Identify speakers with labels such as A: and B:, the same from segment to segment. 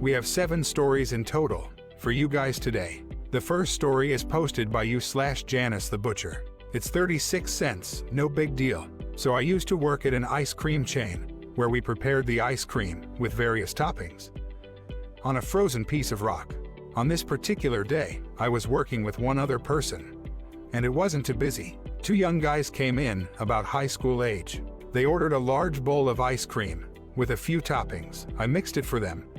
A: We have 7 stories in total for you guys today. The first story is posted by you/Janice the Butcher. It's 36 cents, no big deal. So I used to work at an ice cream chain where we prepared the ice cream with various toppings on a frozen piece of rock. On this particular day, I was working with one other person, and it wasn't too busy. 2 young guys came in, about high school age. They ordered a large bowl of ice cream with a few toppings. I mixed it for them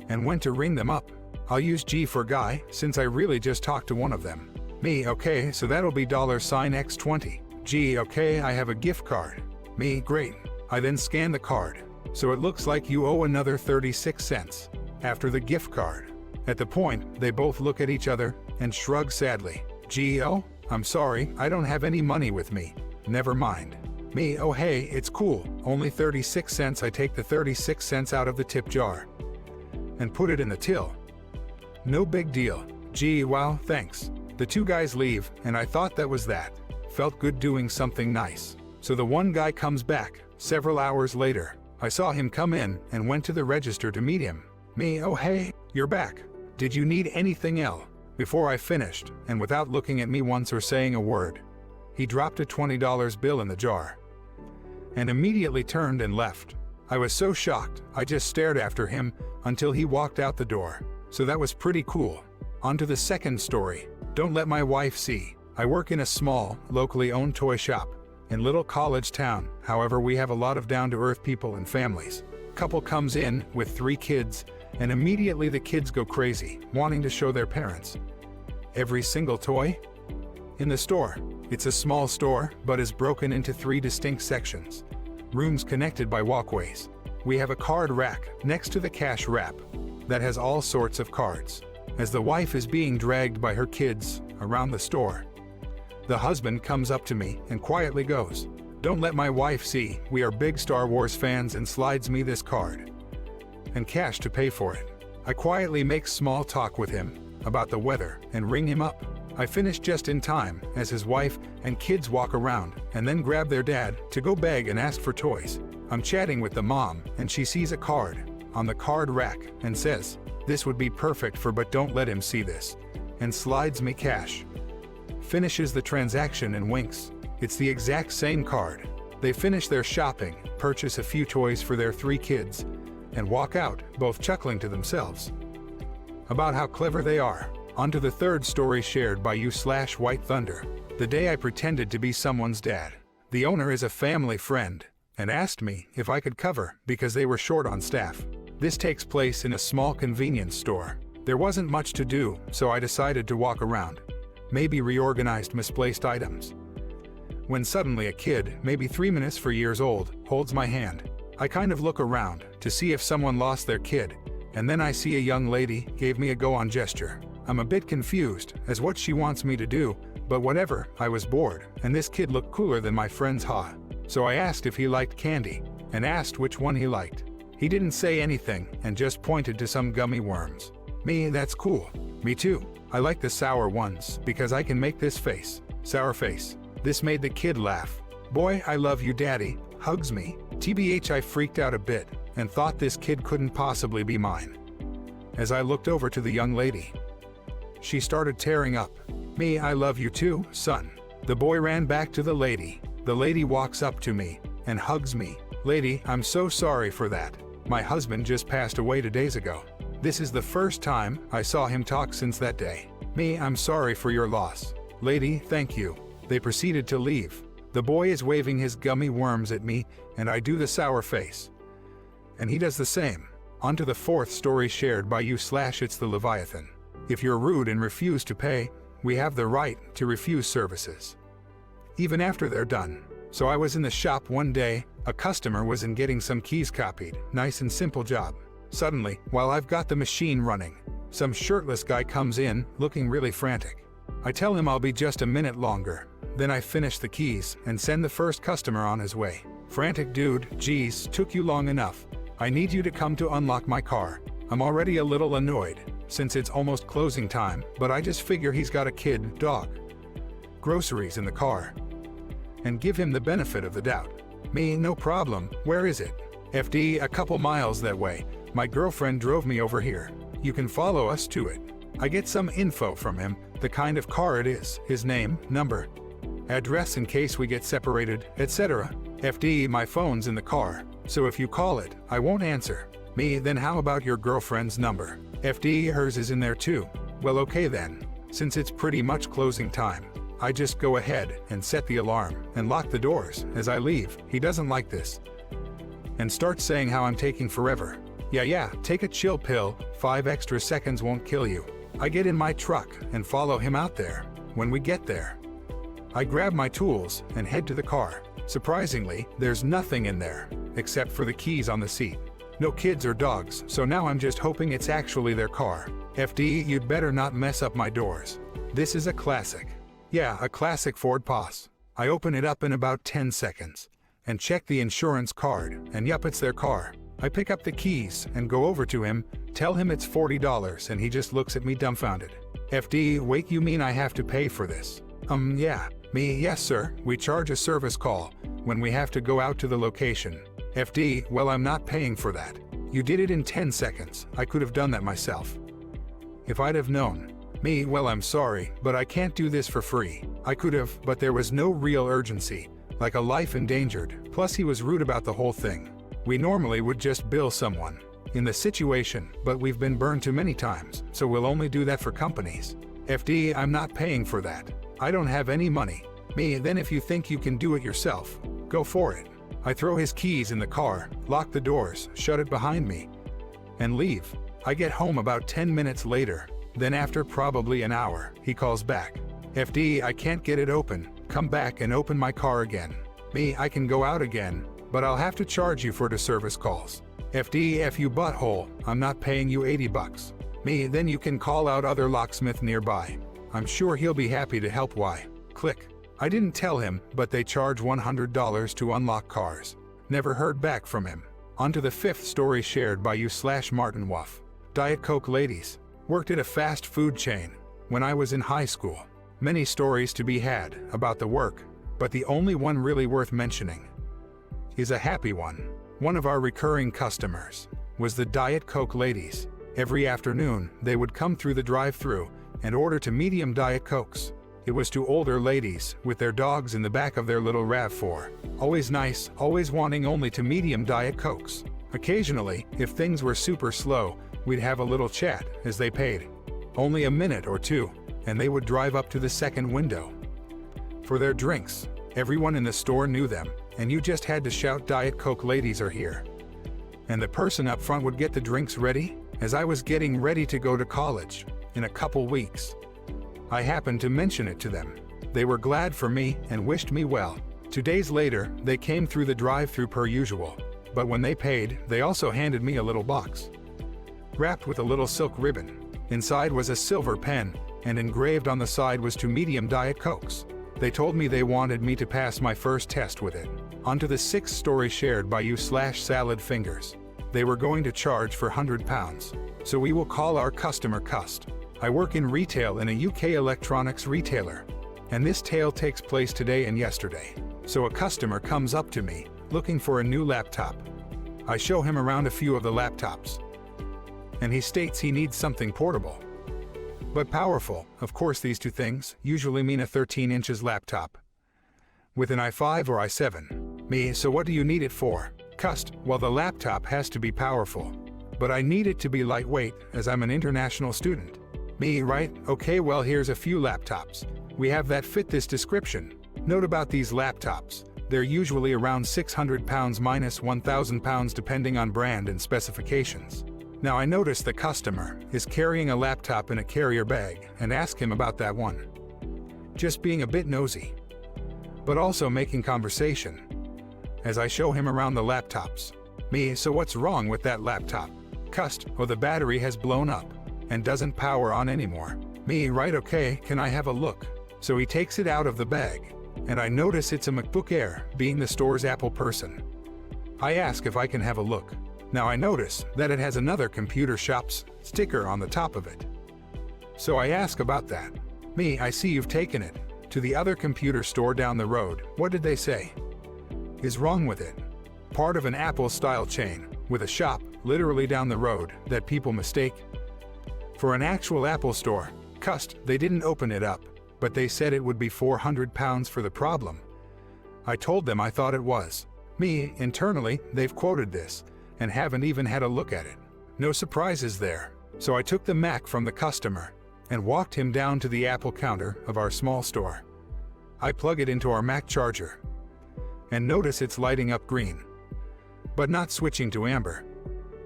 A: and went to ring them up. I'll use G for guy since I really just talked to one of them. Me, okay, so that'll be $X20. G, okay, I have a gift card. Me, great. I then scan the card. So it looks like you owe another 36 cents after the gift card. At the point, they both look at each other and shrug sadly. G, oh, I'm sorry, I don't have any money with me. Never mind. Me, oh hey, it's cool, only 36 cents. I take the 36 cents out of the tip jar and put it in the till. No big deal. Gee, wow, thanks. The 2 guys leave, and I thought that was that. Felt good doing something nice. So the one guy comes back. Several hours later, I saw him come in and went to the register to meet him. Me, oh hey, you're back. Did you need anything else? Before I finished, and without looking at me once or saying a word, he dropped a $20 bill in the jar and immediately turned and left. I was so shocked, I just stared after him until he walked out the door. So that was pretty cool. On to the second story. Don't let my wife see. I work in a small, locally owned toy shop in little college town. However, we have a lot of down-to-earth people and families. Couple comes in with 3 kids, and immediately the kids go crazy, wanting to show their parents every single toy in the store. It's a small store, but is broken into 3 distinct sections. Rooms connected by walkways. We have a card rack next to the cash wrap that has all sorts of cards. As the wife is being dragged by her kids around the store, the husband comes up to me and quietly goes, "Don't let my wife see, we are big Star Wars fans," and slides me this card and cash to pay for it. I quietly make small talk with him about the weather and ring him up. I finish just in time as his wife and kids walk around and then grab their dad to go beg and ask for toys. I'm chatting with the mom and she sees a card on the card rack and says, "This would be perfect for, but don't let him see this," and slides me cash. Finishes the transaction and winks. It's the exact same card. They finish their shopping, purchase a few toys for their 3 kids, and walk out, both chuckling to themselves about how clever they are. On to the third story shared by you/White Thunder. The day I pretended to be someone's dad. The owner is a family friend and asked me if I could cover because they were short on staff. This takes place in a small convenience store. There wasn't much to do, so I decided to walk around, maybe reorganized misplaced items. When suddenly a kid, maybe 3 years old, holds my hand. I kind of look around to see if someone lost their kid, and then I see a young lady gave me a go-on gesture. I'm a bit confused as what she wants me to do, but whatever, I was bored, and this kid looked cooler than my friend's Ha. So I asked if he liked candy, and asked which one he liked. He didn't say anything and just pointed to some gummy worms. Me, that's cool. Me too. I like the sour ones because I can make this face. Sour face. This made the kid laugh. Boy, I love you, daddy. Hugs me. TBH, I freaked out a bit and thought this kid couldn't possibly be mine. As I looked over to the young lady, she started tearing up. Me, I love you too, son. The boy ran back to the lady. The lady walks up to me and hugs me. Lady, I'm so sorry for that. My husband just passed away 2 days ago. This is the first time I saw him talk since that day. Me, I'm sorry for your loss. Lady, thank you. They proceeded to leave. The boy is waving his gummy worms at me, and I do the sour face. And he does the same. On to the fourth story shared by you/It's the Leviathan. If you're rude and refuse to pay, we have the right to refuse services, even after they're done. So I was in the shop one day, a customer was in getting some keys copied. Nice and simple job. Suddenly, while I've got the machine running, some shirtless guy comes in, looking really frantic. I tell him I'll be just a minute longer. Then I finish the keys and send the first customer on his way. Frantic dude, geez, took you long enough. I need you to come to unlock my car. I'm already a little annoyed, since it's almost closing time, but I just figure he's got a kid, dog, groceries in the car, and give him the benefit of the doubt. Me, no problem, where is it? FD, a couple miles that way. My girlfriend drove me over here. You can follow us to it. I get some info from him, the kind of car it is, his name, number, address in case we get separated, etc. FD, my phone's in the car, so if you call it, I won't answer. Me, then how about your girlfriend's number? FD, hers is in there too. Well, okay then. Since it's pretty much closing time, I just go ahead and set the alarm and lock the doors as I leave. He doesn't like this and starts saying how I'm taking forever. Yeah, take a chill pill, 5 extra seconds won't kill you. I get in my truck and follow him out there. When we get there, I grab my tools and head to the car. Surprisingly, there's nothing in there except for the keys on the seat. No kids or dogs, so now I'm just hoping it's actually their car. FD, you'd better not mess up my doors. This is a classic. Yeah, a classic Ford Pass. I open it up in about 10 seconds and check the insurance card, and yup, it's their car. I pick up the keys and go over to him, tell him it's $40, and he just looks at me dumbfounded. FD, wait, you mean I have to pay for this? Yeah. Me, yes sir, we charge a service call when we have to go out to the location. FD, well, I'm not paying for that. You did it in 10 seconds. I could have done that myself if I'd have known. Me, well, I'm sorry, but I can't do this for free. I could have, but there was no real urgency, like a life endangered, plus he was rude about the whole thing. We normally would just bill someone in the situation, but we've been burned too many times, so we'll only do that for companies. FD, I'm not paying for that. I don't have any money. Me, then if you think you can do it yourself, go for it. I throw his keys in the car, lock the doors, shut it behind me, and leave. I get home about 10 minutes later. Then after probably an hour, he calls back. FD, I can't get it open. Come back and open my car again. Me, I can go out again, but I'll have to charge you for the service calls. FD, F you butthole, I'm not paying you $80. Me, then you can call out other locksmith nearby. I'm sure he'll be happy to help. Why? Click. I didn't tell him, but they charge $100 to unlock cars. Never heard back from him. On to the 5th story shared by you/Martin Wuff. Diet Coke ladies. Worked at a fast food chain when I was in high school. Many stories to be had about the work, but the only one really worth mentioning is a happy one. One of our recurring customers was the Diet Coke ladies. Every afternoon, they would come through the drive-thru and order 2 medium Diet Cokes. It was 2 older ladies with their dogs in the back of their little RAV4. Always nice, always wanting only 2 medium Diet Cokes. Occasionally, if things were super slow, we'd have a little chat as they paid. Only a minute or 2, and they would drive up to the second window for their drinks. Everyone in the store knew them, and you just had to shout, "Diet Coke ladies are here." And the person up front would get the drinks ready. As I was getting ready to go to college in a couple weeks, I happened to mention it to them. They were glad for me and wished me well. 2 days later, they came through the drive-thru per usual, but when they paid, they also handed me a little box wrapped with a little silk ribbon. Inside was a silver pen, and engraved on the side was 2 medium Diet Cokes. They told me they wanted me to pass my first test with it. On to the 6th story shared by you/Salad Fingers. They were going to charge for £100, so we will call our customer Cust. I work in retail in a UK electronics retailer, and this tale takes place today and yesterday. So a customer comes up to me, looking for a new laptop. I show him around a few of the laptops, and he states he needs something portable but powerful. Of course, these 2 things usually mean a 13 inches laptop with an i5 or i7. Me, so what do you need it for? Cust, well, the laptop has to be powerful, but I need it to be lightweight as I'm an international student. Me, right? Okay, well, here's a few laptops we have that fit this description. Note about these laptops. They're usually around £600 minus £1,000 depending on brand and specifications. Now I notice the customer is carrying a laptop in a carrier bag and ask him about that one. Just being a bit nosy, but also making conversation as I show him around the laptops. Me, so what's wrong with that laptop? Cust, oh, the battery has blown up and doesn't power on anymore. Me, right, okay, can I have a look? So he takes it out of the bag, and I notice it's a MacBook Air, being the store's Apple person. I ask if I can have a look. Now I notice that it has another computer shop's sticker on the top of it. So I ask about that. Me, I see you've taken it to the other computer store down the road. What did they say is wrong with it? part of an Apple-style chain, with a shop literally down the road that people mistake for an actual Apple store. They didn't open it up, but they said it would be £400 for the problem. I told them I thought it was. Internally, they've quoted this, and haven't even had a look at it. No surprises there. So I took the Mac from the customer, and walked him down to the Apple counter of our small store. I plug it into our Mac charger, and notice it's lighting up green, but not switching to amber,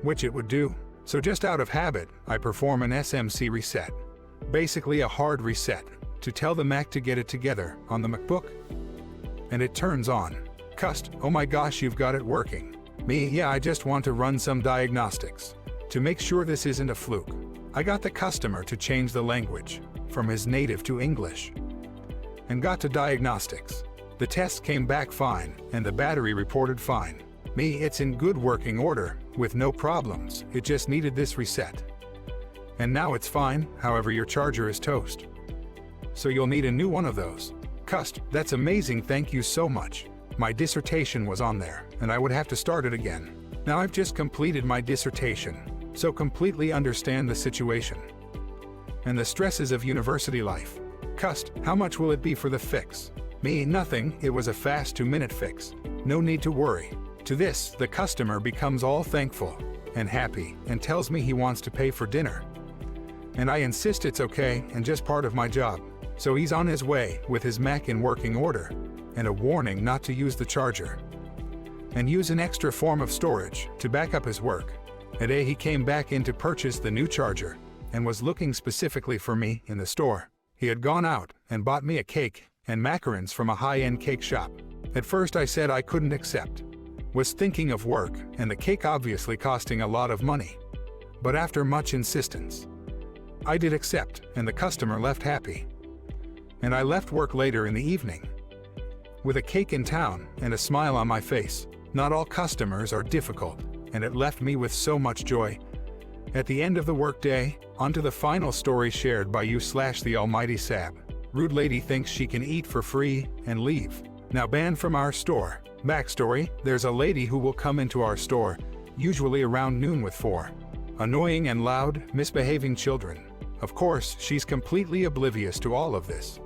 A: which it would do. So just out of habit, I perform an SMC reset. Basically a hard reset, to tell the Mac to get it together on the MacBook. And it turns on. Oh my gosh, you've got it working. Yeah, I just want to run some diagnostics to make sure this isn't a fluke. I got the customer to change the language from his native to English and got to diagnostics. The test came back fine and the battery reported fine. It's in good working order with no problems. It just needed this reset. And now it's fine, however your charger is toast. So you'll need a new one of those. That's amazing, thank you so much. My dissertation was on there, and I would have to start it again. Now I've just completed my dissertation, so completely understand the situation and the stresses of university life. How much will it be for the fix? Nothing, it was a fast 2-minute fix. No need to worry. To this, the customer becomes all thankful and happy and tells me he wants to pay for dinner. And I insist it's okay and just part of my job. So he's on his way with his Mac in working order and a warning not to use the charger and use an extra form of storage to back up his work. Today he came back in to purchase the new charger and was looking specifically for me in the store. He had gone out and bought me a cake and macarons from a high-end cake shop. At first I said I couldn't accept. Was thinking of work and the cake obviously costing a lot of money. But after much insistence, I did accept and the customer left happy. And I left work later in the evening with a cake in town and a smile on my face. Not all customers are difficult, and it left me with so much joy. At the end of the workday, onto the final story shared by you/the almighty Sab. Rude lady thinks she can eat for free and leave. Now banned from our store. Backstory, there's a lady who will come into our store, usually around noon with 4 annoying and loud, misbehaving children. Of course, she's completely oblivious to all of this.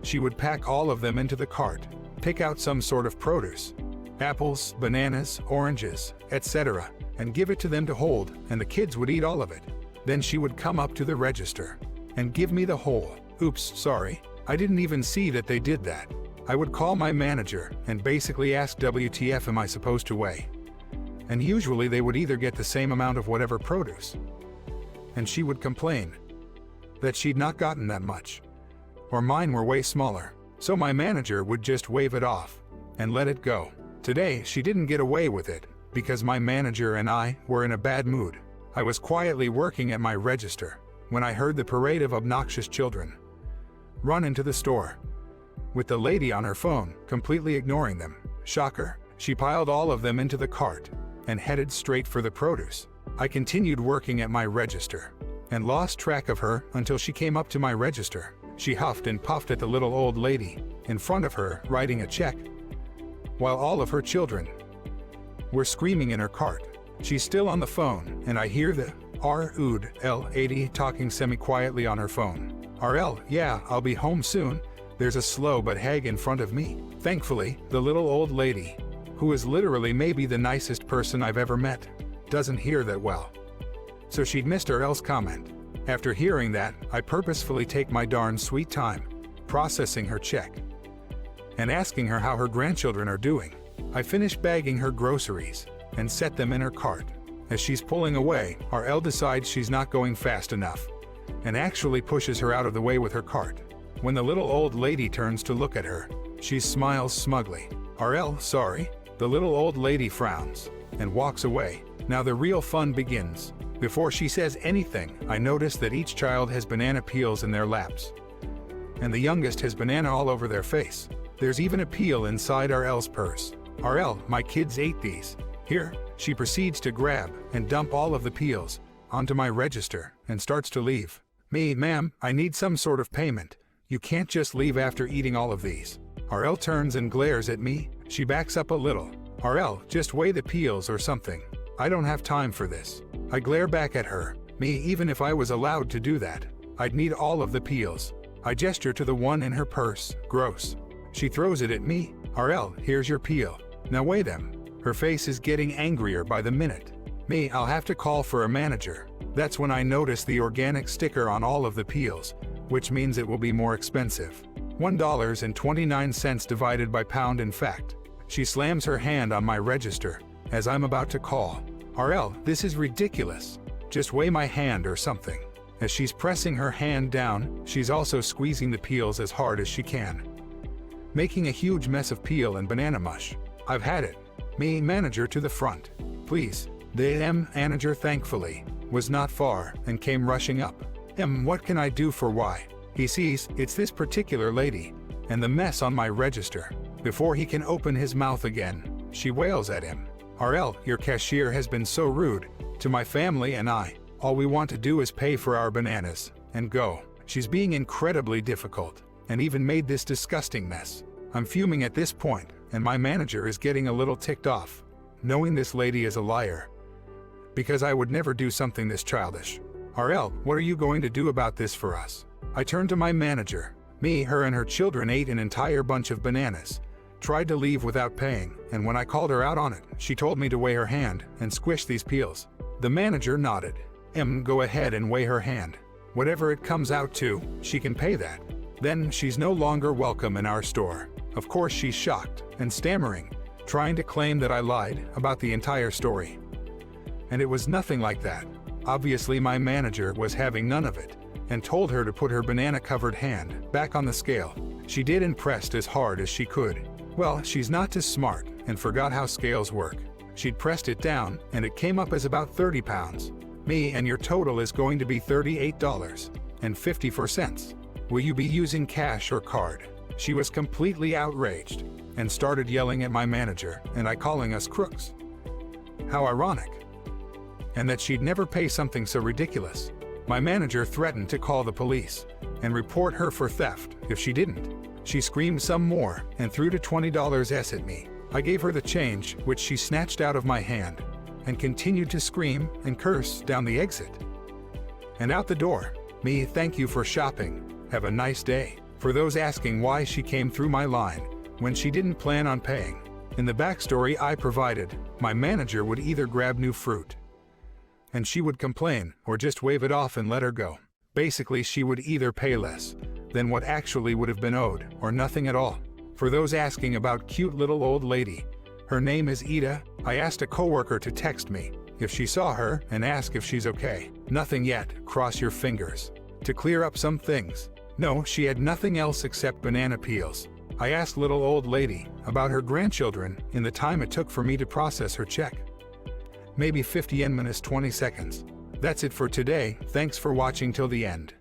A: She would pack all of them into the cart, pick out some sort of produce, apples, bananas, oranges, etc., and give it to them to hold, and the kids would eat all of it. Then she would come up to the register and give me the whole. Oops, sorry, I didn't even see that they did that. I would call my manager and basically ask WTF am I supposed to weigh? And usually they would either get the same amount of whatever produce, and she would complain that she'd not gotten that much, or mine were way smaller. So my manager would just wave it off and let it go. Today, she didn't get away with it because my manager and I were in a bad mood. I was quietly working at my register when I heard the parade of obnoxious children run into the store, with the lady on her phone completely ignoring them. Shocker, she piled all of them into the cart and headed straight for the produce. I continued working at my register and lost track of her until she came up to my register. She huffed and puffed at the little old lady in front of her, writing a check, while all of her children were screaming in her cart. She's still on the phone, and I hear the RUD-L80 talking semi-quietly on her phone. RL, yeah, I'll be home soon. There's a slow but hag in front of me. Thankfully, the little old lady, who is literally maybe the nicest person I've ever met, doesn't hear that well. So she'd missed RL's comment. After hearing that, I purposefully take my darn sweet time, processing her check and asking her how her grandchildren are doing. I finish bagging her groceries and set them in her cart. As she's pulling away, RL decides she's not going fast enough and actually pushes her out of the way with her cart. When the little old lady turns to look at her, she smiles smugly. RL, sorry. The little old lady frowns and walks away. Now the real fun begins. Before she says anything, I notice that each child has banana peels in their laps, and the youngest has banana all over their face. There's even a peel inside RL's purse. RL, my kids ate these. Here, she proceeds to grab and dump all of the peels onto my register and starts to leave. Ma'am, I need some sort of payment. You can't just leave after eating all of these. RL turns and glares at me. She backs up a little RL, just weigh the peels or something. I don't have time for this. I glare back at her. Me, even if I was allowed to do that, I'd need all of the peels. I gesture to the one in her purse. Gross. She throws it at me. RL, here's your peel. Now weigh them. Her face is getting angrier by the minute. Me, I'll have to call for a manager. That's when I notice the organic sticker on all of the peels, which means it will be more expensive. $1.29 divided by pound. In fact, she slams her hand on my register as I'm about to call. RL, this is ridiculous. Just weigh my hand or something. As she's pressing her hand down, she's also squeezing the peels as hard as she can, making a huge mess of peel and banana mush. I've had it. Me, manager to the front. Please. The manager, thankfully, was not far and came rushing up. What can I do for Y? He sees it's this particular lady and the mess on my register. Before he can open his mouth again, she wails at him. RL, your cashier has been so rude to my family and I. All we want to do is pay for our bananas and go. She's being incredibly difficult and even made this disgusting mess. I'm fuming at this point, and my manager is getting a little ticked off, knowing this lady is a liar, because I would never do something this childish. RL, what are you going to do about this for us? I turned to my manager. Me, her and her children ate an entire bunch of bananas, tried to leave without paying, and when I called her out on it, she told me to weigh her hand and squish these peels. The manager nodded. Go ahead and weigh her hand. Whatever it comes out to, she can pay that. Then she's no longer welcome in our store. Of course she's shocked and stammering, trying to claim that I lied about the entire story. And it was nothing like that. Obviously my manager was having none of it and told her to put her banana-covered hand back on the scale. She did and pressed as hard as she could. Well, she's not as smart and forgot how scales work. She'd pressed it down and it came up as about 30 pounds. Me, and your total is going to be $38.54. Will you be using cash or card? She was completely outraged and started yelling at my manager and I calling us crooks. How ironic. And that she'd never pay something so ridiculous. My manager threatened to call the police and report her for theft if she didn't. She screamed some more and threw the $20 at me. I gave her the change, which she snatched out of my hand, and continued to scream and curse down the exit. And out the door. Me, thank you for shopping. Have a nice day. For those asking why she came through my line when she didn't plan on paying. In the backstory I provided, my manager would either grab new fruit and she would complain or just wave it off and let her go. Basically, she would either pay less than what actually would have been owed or nothing at all. For those asking about cute little old lady, her name is Ida. I asked a coworker to text me if she saw her and ask if she's okay. Nothing yet, cross your fingers. To clear up some things. No, she had nothing else except banana peels. I asked little old lady about her grandchildren in the time it took for me to process her check. Maybe 50 yen minus 20 seconds. That's it for today. Thanks for watching till the end.